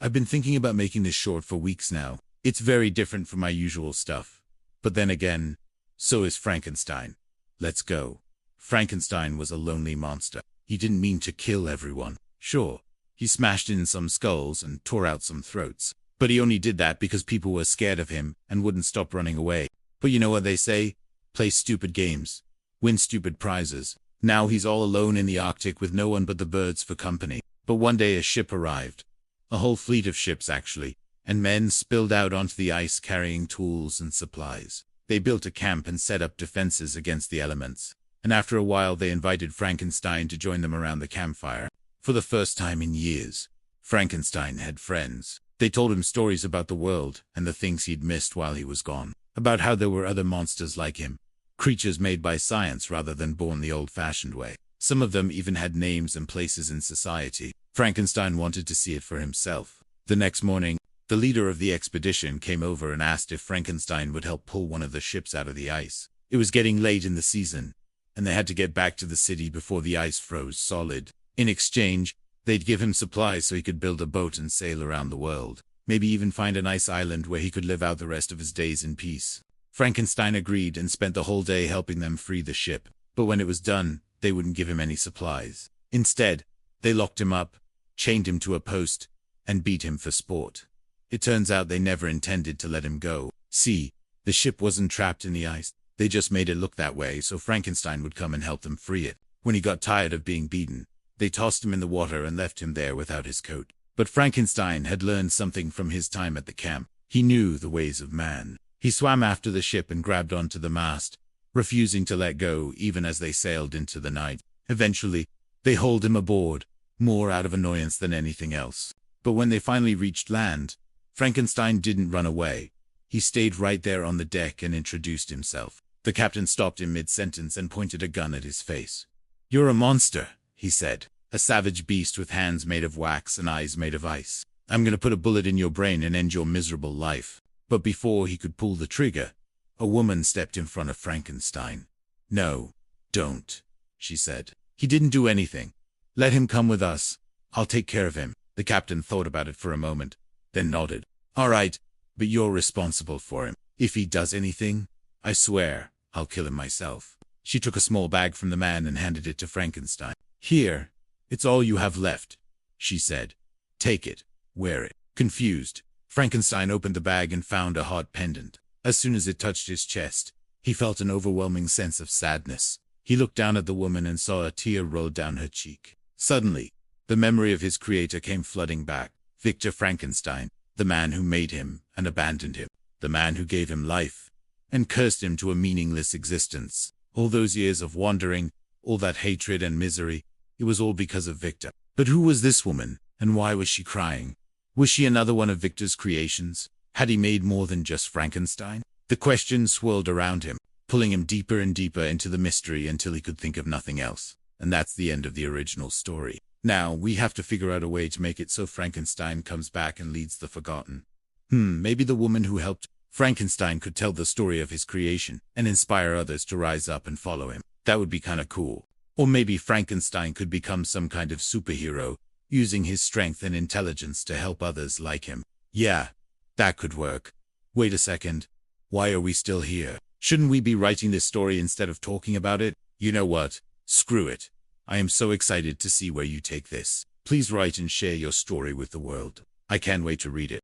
I've been thinking about making this short for weeks now. It's very different from my usual stuff. But then again, so is Frankenstein. Let's go. Frankenstein was a lonely monster. He didn't mean to kill everyone. Sure, he smashed in some skulls and tore out some throats. But he only did that because people were scared of him and wouldn't stop running away. But you know what they say? Play stupid games. Win stupid prizes. Now he's all alone in the Arctic with no one but the birds for company. But one day a ship arrived. A whole fleet of ships, actually. And men spilled out onto the ice carrying tools and supplies. They built a camp and set up defenses against the elements. And after a while they invited Frankenstein to join them around the campfire. For the first time in years, Frankenstein had friends. They told him stories about the world and the things he'd missed while he was gone. About how there were other monsters like him. Creatures made by science rather than born the old-fashioned way. Some of them even had names and places in society. Frankenstein wanted to see it for himself. The next morning, the leader of the expedition came over and asked if Frankenstein would help pull one of the ships out of the ice. It was getting late in the season, and they had to get back to the city before the ice froze solid. In exchange, they'd give him supplies so he could build a boat and sail around the world. Maybe even find a nice island where he could live out the rest of his days in peace. Frankenstein agreed and spent the whole day helping them free the ship. But when it was done, they wouldn't give him any supplies. Instead, they locked him up, chained him to a post, and beat him for sport. It turns out they never intended to let him go. See, the ship wasn't trapped in the ice. They just made it look that way so Frankenstein would come and help them free it. When he got tired of being beaten, they tossed him in the water and left him there without his coat. But Frankenstein had learned something from his time at the camp. He knew the ways of man. He swam after the ship and grabbed onto the mast, refusing to let go even as they sailed into the night. Eventually, they hauled him aboard, more out of annoyance than anything else. But when they finally reached land, Frankenstein didn't run away. He stayed right there on the deck and introduced himself. The captain stopped him mid-sentence and pointed a gun at his face. "You're a monster," he said. "A savage beast with hands made of wax and eyes made of ice. I'm gonna put a bullet in your brain and end your miserable life." But before he could pull the trigger, a woman stepped in front of Frankenstein. "No, don't," she said. "He didn't do anything. Let him come with us. I'll take care of him." The captain thought about it for a moment, then nodded. "All right, but you're responsible for him. If he does anything, I swear, I'll kill him myself." She took a small bag from the man and handed it to Frankenstein. "Here, it's all you have left," she said. "Take it, wear it." Confused, Frankenstein opened the bag and found a heart pendant. As soon as it touched his chest, he felt an overwhelming sense of sadness. He looked down at the woman and saw a tear roll down her cheek. Suddenly, the memory of his creator came flooding back. Victor Frankenstein, the man who made him and abandoned him, the man who gave him life and cursed him to a meaningless existence. All those years of wandering, all that hatred and misery, it was all because of Victor. But who was this woman, and why was she crying? Was she another one of Victor's creations? Had he made more than just Frankenstein? The questions swirled around him, pulling him deeper and deeper into the mystery until he could think of nothing else. And that's the end of the original story. Now, we have to figure out a way to make it so Frankenstein comes back and leads the forgotten. Maybe the woman who helped Frankenstein could tell the story of his creation and inspire others to rise up and follow him. That would be kinda cool. Or maybe Frankenstein could become some kind of superhero, using his strength and intelligence to help others like him. Yeah, that could work. Wait a second. Why are we still here? Shouldn't we be writing this story instead of talking about it? You know what? Screw it. I am so excited to see where you take this. Please write and share your story with the world. I can't wait to read it.